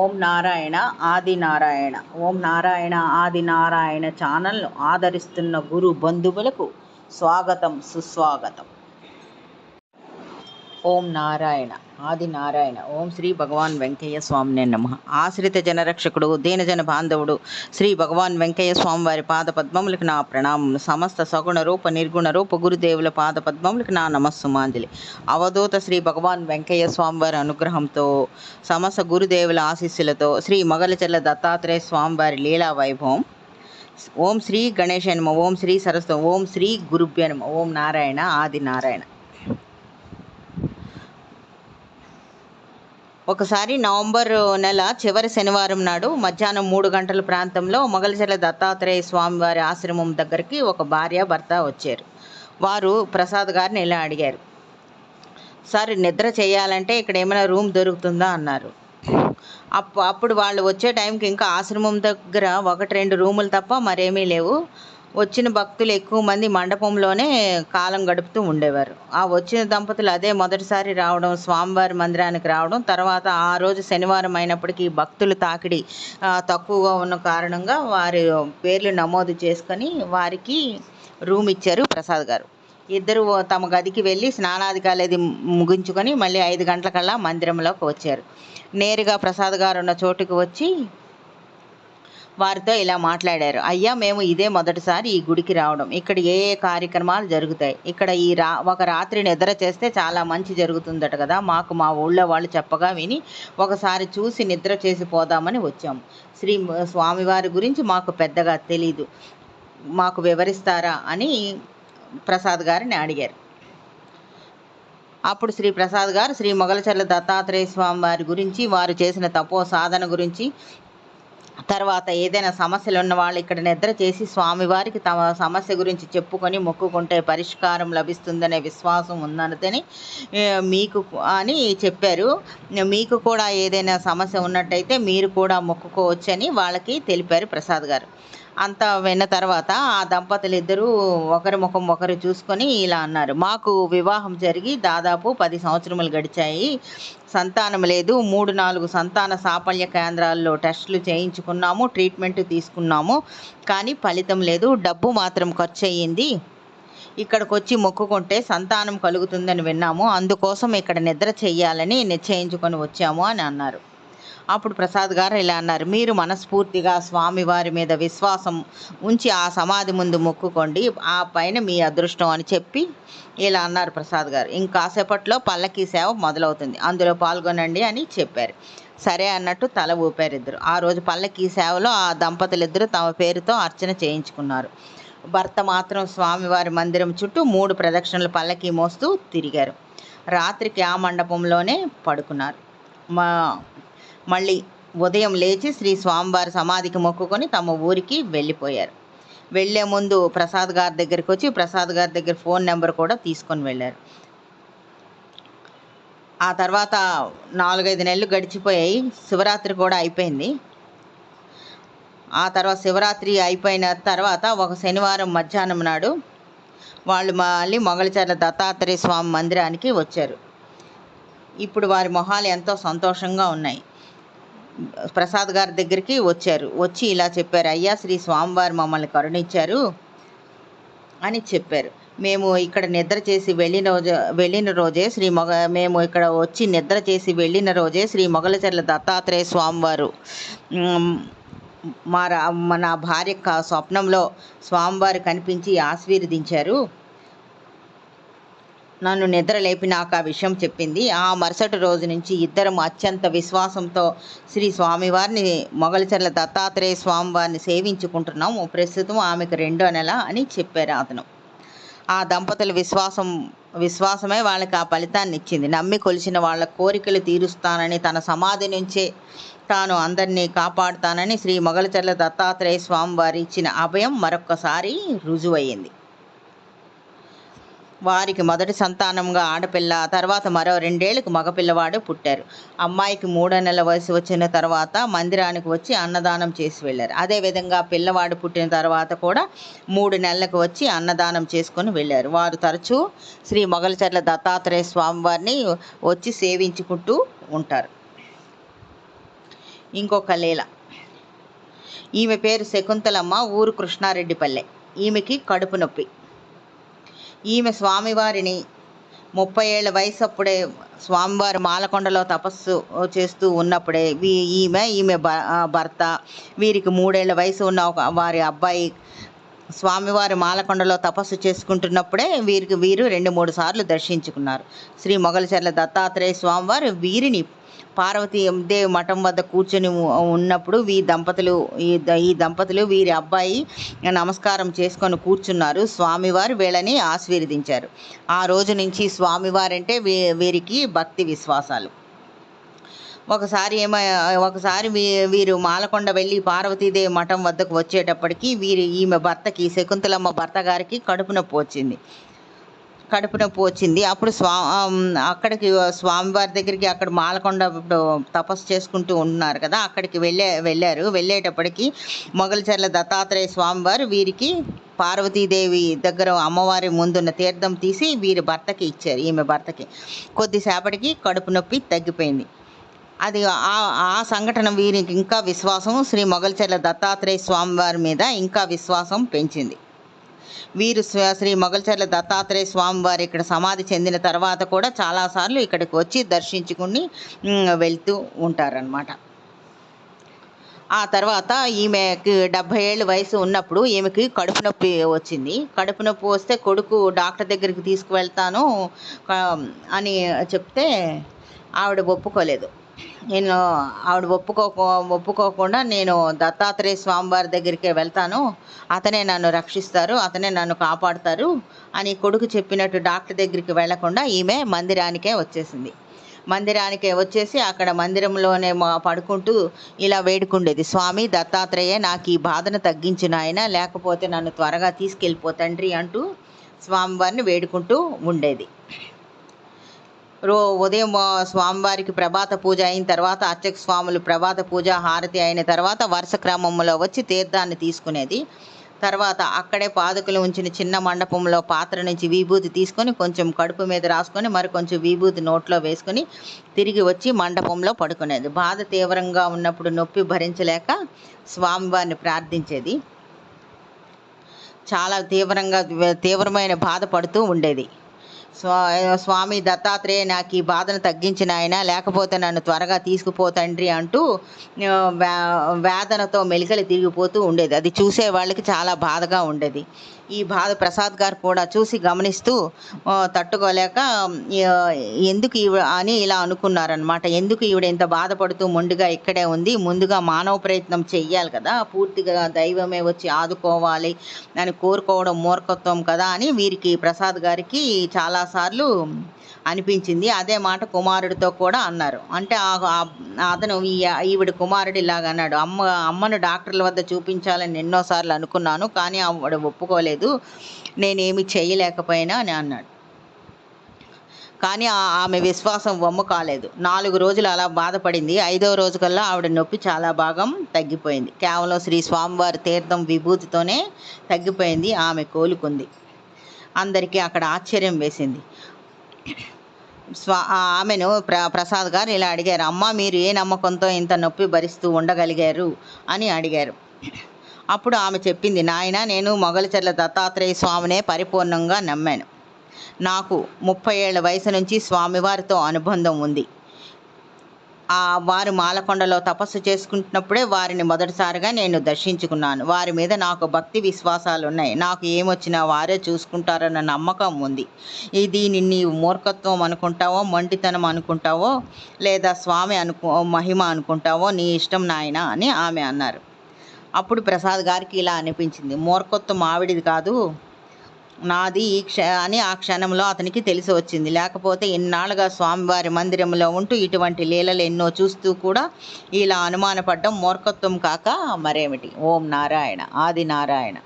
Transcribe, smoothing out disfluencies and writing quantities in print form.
ఓం నారాయణ ఆది నారాయణ. ఓం నారాయణ ఆది నారాయణ ఛానల్ను ఆదరిస్తున్న గురు బంధువులకు స్వాగతం, సుస్వాగతం. ఓం నారాయణ ఆది నారాయణ. ఓం శ్రీ భగవాన్ వెంకయ్య స్వామినే నమః. ఆశ్రిత జనరక్షకుడు, దీనజన బాంధవుడు శ్రీ భగవాన్ వెంకయ్య స్వామి వారి పాద పద్మములకు నా ప్రణామములు. సమస్త సగుణ రూప నిర్గుణ రూప గురుదేవుల పాద పద్మములకు నా నమస్సుమాంజలి. అవధూత శ్రీ భగవాన్ వెంకయ్య స్వామి వారి అనుగ్రహంతో, సమస్త గురుదేవుల ఆశీస్సులతో శ్రీ మొగలచెర్ల దత్తాత్రేయ స్వామి వారి లీలా వైభవం. ఓం శ్రీ గణేశాయ నమః. ఓం శ్రీ సరస్వతి. ఓం శ్రీ గురుభ్యో నమః. ఓం నారాయణ ఆది నారాయణ. ఒకసారి నవంబర్ నెల చివరి శనివారం నాడు మధ్యాహ్నం 3 గంటల ప్రాంతంలో మొగలచెర్ల దత్తాత్రేయ స్వామి వారి ఆశ్రమం దగ్గరికి ఒక భార్య భర్త వచ్చారు. వారు ప్రసాద్ గారిని ఇలా అడిగారు, సార్ నిద్ర చేయాలంటే ఇక్కడ ఏమైనా రూమ్ దొరుకుతుందా అన్నారు. అప్పుడు వాళ్ళు వచ్చే టైంకి ఇంకా ఆశ్రమం దగ్గర 1-2 రూములు తప్ప మరేమీ లేవు. వచ్చిన భక్తులు ఎక్కువ మంది మండపంలోనే కాలం గడుపుతూ ఉండేవారు. ఆ వచ్చిన దంపతులు అదే మొదటిసారి రావడం, స్వామివారి మందిరానికి రావడం. తర్వాత ఆ రోజు శనివారం అయినప్పటికీ భక్తులు తాకిడి తక్కువగా ఉన్న కారణంగా వారి పేర్లు నమోదు చేసుకొని వారికి రూమ్ ఇచ్చారు ప్రసాద్ గారు. ఇద్దరు తమ గదికి వెళ్ళి స్నానాధికారులు ముగించుకొని మళ్ళీ 5 గంటలకల్లా మందిరంలోకి వచ్చారు. నేరుగా ప్రసాద్ గారు ఉన్న చోటుకు వచ్చి వారితో ఇలా మాట్లాడారు. అయ్యా, మేము ఇదే మొదటిసారి ఈ గుడికి రావడం. ఇక్కడ ఏ ఏ కార్యక్రమాలు జరుగుతాయి? ఇక్కడ ఒక రాత్రి నిద్ర చేస్తే చాలా మంచి జరుగుతుందట కదా. మాకు మా ఊళ్ళో వాళ్ళు చెప్పగా విని ఒకసారి చూసి నిద్ర చేసి పోదామని వచ్చాము. శ్రీ స్వామివారి గురించి మాకు పెద్దగా తెలీదు, మాకు వివరిస్తారా అని ప్రసాద్ గారిని అడిగారు. అప్పుడు శ్రీ ప్రసాద్ గారు శ్రీ మొగలచెర్ల దత్తాత్రేయ స్వామి వారి గురించి, వారు చేసిన తపో సాధన గురించి, తర్వాత ఏదైనా సమస్యలు ఉన్న వాళ్ళు ఇక్కడ నిద్ర చేసి స్వామివారికి తమ సమస్య గురించి చెప్పుకొని మొక్కుకుంటే పరిష్కారం లభిస్తుందనే విశ్వాసం ఉందనని మీకు అని చెప్పారు. మీకు కూడా ఏదైనా సమస్య ఉన్నట్టయితే మీరు కూడా మొక్కుకోవచ్చని వాళ్ళకి తెలిపారు ప్రసాద్ గారు. అంతా విన్న తర్వాత ఆ దంపతులు ఇద్దరూ ఒకరి ముఖం ఒకరు చూసుకొని ఇలా అన్నారు, మాకు వివాహం జరిగి దాదాపు 10 సంవత్సరములు గడిచాయి. సంతానం లేదు. 3-4 సంతాన సాఫల్య కేంద్రాల్లో టెస్టులు చేయించుకున్నాము, ట్రీట్మెంట్ తీసుకున్నాము, కానీ ఫలితం లేదు. డబ్బు మాత్రం ఖర్చు అయ్యింది. ఇక్కడికి వచ్చి మొక్కుకుంటే సంతానం కలుగుతుందని విన్నాము, అందుకోసం ఇక్కడ నిద్ర చెయ్యాలని నిశ్చయించుకొని వచ్చాము అని అన్నారు. అప్పుడు ప్రసాద్ గారు ఇలా అన్నారు, మీరు మనస్ఫూర్తిగా స్వామివారి మీద విశ్వాసం ఉంచి ఆ సమాధి ముందు మొక్కుకోండి, ఆ పైన మీ అదృష్టం అని చెప్పి ఇలా అన్నారు ప్రసాద్ గారు. ఇంకాసేపట్లో పల్లకీ సేవ మొదలవుతుంది, అందులో పాల్గొనండి అని చెప్పారు. సరే అన్నట్టు తల ఊపారు ఇద్దరు. ఆ రోజు పల్లకీ సేవలో ఆ దంపతులిద్దరూ తమ పేరుతో అర్చన చేయించుకున్నారు. భర్త మాత్రం స్వామివారి మందిరం చుట్టూ 3 ప్రదక్షిణలు పల్లకీ మోస్తూ తిరిగారు. రాత్రికి ఆ మండపంలోనే పడుకున్నారు. మళ్ళీ ఉదయం లేచి శ్రీ స్వామివారి సమాధికి మొక్కుకొని తమ ఊరికి వెళ్ళిపోయారు. వెళ్లే ముందు ప్రసాద్ గారి దగ్గరికి వచ్చి ప్రసాద్ గారి దగ్గర ఫోన్ నెంబర్ కూడా తీసుకొని వెళ్ళారు. ఆ తర్వాత 4-5 నెలలు గడిచిపోయాయి. శివరాత్రి కూడా అయిపోయింది. ఆ తర్వాత శివరాత్రి అయిపోయిన తర్వాత ఒక శనివారం మధ్యాహ్నం నాడు వాళ్ళు మళ్ళీ మొగలచెర్ల దత్తాత్రేయ స్వామి మందిరానికి వచ్చారు. ఇప్పుడు వారి మొహాలు ఎంతో సంతోషంగా ఉన్నాయి. ప్రసాద్ గారి దగ్గరికి వచ్చి ఇలా చెప్పారు, అయ్యా, శ్రీ స్వామివారు మమ్మల్ని కరుణించారు అని చెప్పారు. మేము ఇక్కడ నిద్ర చేసి వెళ్ళిన రోజే మేము ఇక్కడ వచ్చి నిద్ర చేసి వెళ్ళిన రోజే శ్రీ మొగలచెర్ల దత్తాత్రేయ స్వామివారు నా భార్య స్వప్నంలో స్వామివారు కనిపించి ఆశీర్వదించారు. నన్ను నిద్ర లేపి నాకు ఆ విషయం చెప్పింది. ఆ మరుసటి రోజు నుంచి ఇద్దరం అత్యంత విశ్వాసంతో శ్రీ స్వామివారిని మొగలచెర్ల దత్తాత్రేయ స్వామివారిని సేవించుకుంటున్నాము. ప్రస్తుతం ఆమెకు 2వ నెల అని చెప్పారు అతను. ఆ దంపతుల విశ్వాసమే వాళ్ళకి ఆ ఫలితాన్ని ఇచ్చింది. నమ్మి కొలిచిన వాళ్ళ కోరికలు తీరుస్తానని, తన సమాధి నుంచే తాను అందరినీ కాపాడుతానని శ్రీ మొగలచెర్ల దత్తాత్రేయ స్వామివారి ఇచ్చిన అభయం మరొక్కసారి రుజువయ్యింది. వారికి మొదటి సంతానంగా ఆడపిల్ల, తర్వాత మరో 2 ఏళ్లకు మగపిల్లవాడు పుట్టారు. అమ్మాయికి 3వ నెల వయసు వచ్చిన తర్వాత మందిరానికి వచ్చి అన్నదానం చేసి వెళ్ళారు. అదేవిధంగా పిల్లవాడు పుట్టిన తర్వాత కూడా 3 నెలలకు వచ్చి అన్నదానం చేసుకొని వెళ్ళారు. వారు తరచూ శ్రీ మొగలచెర్ల దత్తాత్రేయ స్వామివారిని వచ్చి సేవించుకుంటూ ఉంటారు. ఇంకొక లీల. ఈమె పేరు శకుంతలమ్మ, ఊరు కృష్ణారెడ్డిపల్లె. ఈమెకి కడుపు నొప్పి. ఈమె స్వామివారిని 30 ఏళ్ల వయసు అప్పుడే స్వామివారు మాలకొండలో తపస్సు చేస్తూ ఉన్నప్పుడే ఈమె భర్త, వీరికి 3 ఏళ్ల వయసు ఉన్న వారి అబ్బాయి స్వామివారి మాలకొండలో తపస్సు చేసుకుంటున్నప్పుడే వీరు 2-3 సార్లు దర్శించుకున్నారు. శ్రీ మొగలిచర్ల దత్తాత్రేయ స్వామివారు వీరిని పార్వతీదేవి మఠం వద్ద కూర్చొని ఉన్నప్పుడు ఈ దంపతులు వీరి అబ్బాయి నమస్కారం చేసుకొని కూర్చున్నారు. స్వామివారు వీళ్ళని ఆశీర్వదించారు. ఆ రోజు నుంచి స్వామివారంటే వీరికి భక్తి విశ్వాసాలు. ఒకసారి వీరు మాలకొండ వెళ్ళి పార్వతీదేవి మఠం వద్దకు వచ్చేటప్పటికి ఈమె భర్తకి, శకుంతలమ్మ భర్త గారికి కడుపు నొప్పి వచ్చింది. అప్పుడు అక్కడికి స్వామివారి దగ్గరికి, అక్కడ మాలకొండ తపస్సు చేసుకుంటూ ఉంటున్నారు కదా, అక్కడికి వెళ్ళారు. వెళ్ళేటప్పటికి మొగలిచర్ల దత్తాత్రేయ స్వామివారు వీరికి పార్వతీదేవి దగ్గర అమ్మవారి ముందున్న తీర్థం తీసి వీరి భర్తకి ఇచ్చారు. ఈమె భర్తకి కొద్దిసేపటికి కడుపు నొప్పి తగ్గిపోయింది. అది ఆ సంఘటన వీరికి ఇంకా విశ్వాసం, శ్రీ మొగలిచర్ల దత్తాత్రేయ స్వామివారి మీద ఇంకా విశ్వాసం పెంచింది. వీరు శ్రీ మొగలిచర్ల దత్తాత్రేయ స్వామివారు ఇక్కడ సమాధి చెందిన తర్వాత కూడా చాలాసార్లు ఇక్కడికి వచ్చి దర్శించుకుని వెళ్తూ ఉంటారనమాట. ఆ తర్వాత ఈమెకి 70 ఏళ్ళ వయసు ఉన్నప్పుడు ఈమెకి కడుపు నొప్పి వచ్చింది. కడుపు నొప్పి వస్తే కొడుకు డాక్టర్ దగ్గరికి తీసుకువెళ్తాను అని చెప్తే ఆవిడ ఒప్పుకోలేదు. ఆవిడ ఒప్పుకోకుండా నేను దత్తాత్రేయ స్వామివారి దగ్గరికే వెళ్తాను, అతనే నన్ను రక్షిస్తారు, అతనే నన్ను కాపాడుతారు అని కొడుకు చెప్పినట్టు డాక్టర్ దగ్గరికి వెళ్లకుండా ఈమె మందిరానికే వచ్చేసి అక్కడ మందిరంలోనే పడుకుంటూ ఇలా వేడుకుండేది. స్వామి దత్తాత్రేయ, నాకు ఈ బాధను తగ్గించు నాయన, లేకపోతే నన్ను త్వరగా తీసుకెళ్ళిపో తండ్రి అంటూ స్వామివారిని వేడుకుంటూ ఉండేది. ఉదయం స్వామివారికి ప్రభాత పూజ అయిన తర్వాత అర్చక స్వాములు ప్రభాత పూజ హారతి అయిన తర్వాత వరుస క్రమంలో వచ్చి తీర్థాన్ని తీసుకునేది. తర్వాత అక్కడే పాదుకలు ఉంచిన చిన్న మండపంలో పాత్ర నుంచి విభూతి తీసుకొని కొంచెం కడుపు మీద రాసుకొని మరికొంచెం విభూతి నోట్లో వేసుకొని తిరిగి వచ్చి మండపంలో పడుకునేది. బాధ తీవ్రంగా ఉన్నప్పుడు నొప్పి భరించలేక స్వామివారిని ప్రార్థించేది. చాలా తీవ్రమైన బాధపడుతూ ఉండేది. స్వామి దత్తాత్రేయ, నాకు ఈ బాధను తగ్గించిన ఆయన, లేకపోతే నన్ను త్వరగా తీసుకుపో తండ్రి అంటూ వేదనతో మెలికలు తిరిగిపోతూ ఉండేది. అది చూసే వాళ్ళకి చాలా బాధగా ఉండేది. ఈ బాధ ప్రసాద్ గారు కూడా చూసి గమనిస్తూ తట్టుకోలేక ఎందుకు అని ఇలా అనుకున్నారనమాట. ఎందుకు ఈవిడ ఇంత బాధపడుతూ మొండిగా ఇక్కడే ఉంది, ముందుగా మానవ ప్రయత్నం చెయ్యాలి కదా, పూర్తిగా దైవమే వచ్చి ఆదుకోవాలి అని కోరుకోవడం మూర్ఖత్వం కదా అని వీరికి ప్రసాద్ గారికి చాలాసార్లు అనిపించింది. అదే మాట కుమారుడితో కూడా అన్నారు. అంటే అతను ఈవిడ కుమారుడు ఇలాగ అన్నాడు, అమ్మను డాక్టర్ల వద్ద చూపించాలని ఎన్నోసార్లు అనుకున్నాను, కానీ ఆవిడ ఒప్పుకోలేదు, నేనేమి చేయలేకపోయినా అని అన్నాడు. కానీ ఆమె విశ్వాసం వమ్ము కాలేదు. 4 రోజులు అలా బాధపడింది. 5వ రోజు కల్లా ఆవిడ నొప్పి చాలా భాగం తగ్గిపోయింది. కేవలం శ్రీ స్వామివారి తీర్థం విభూతితోనే తగ్గిపోయింది. ఆమె కోలుకుంది. అందరికీ అక్కడ ఆశ్చర్యం వేసింది. ఆమెను ప్రసాద్ గారు ఇలా అడిగారు, అమ్మ మీరు ఏ నమ్మకంతో ఇంత నొప్పి భరిస్తూ ఉండగలిగారు అని అడిగారు. అప్పుడు ఆమె చెప్పింది, నాయన, నేను మొగలిచర్ల దత్తాత్రేయ స్వామినే పరిపూర్ణంగా నమ్మాను. నాకు 30 ఏళ్ల వయసు నుంచి స్వామివారితో అనుబంధం ఉంది. వారు మాలకొండలో తపస్సు చేసుకుంటున్నప్పుడే వారిని మొదటిసారిగా నేను దర్శించుకున్నాను. వారి మీద నాకు భక్తి విశ్వాసాలు ఉన్నాయి. నాకు ఏమొచ్చినా వారే చూసుకుంటారన్న నమ్మకం ఉంది. దీన్ని నీవు మూర్ఖత్వం అనుకుంటావో, మొండితనం అనుకుంటావో, లేదా స్వామి మహిమ అనుకుంటావో, నీ ఇష్టం నాయన అని ఆమె అన్నారు. అప్పుడు ప్రసాద్ గారికి ఇలా అనిపించింది, మూర్ఖత్వం ఆవిడిది కాదు, నాది అని ఆ క్షణంలో అతనికి తెలిసి వచ్చింది. లేకపోతే ఇన్నాళ్ళుగా స్వామివారి మందిరంలో ఉంటూ ఇటువంటి లీలలు ఎన్నో చూస్తూ కూడా ఇలా అనుమానపడ్డం మూర్ఖత్వం కాక మరేమిటి. ఓం నారాయణ. ఆది నారాయణ.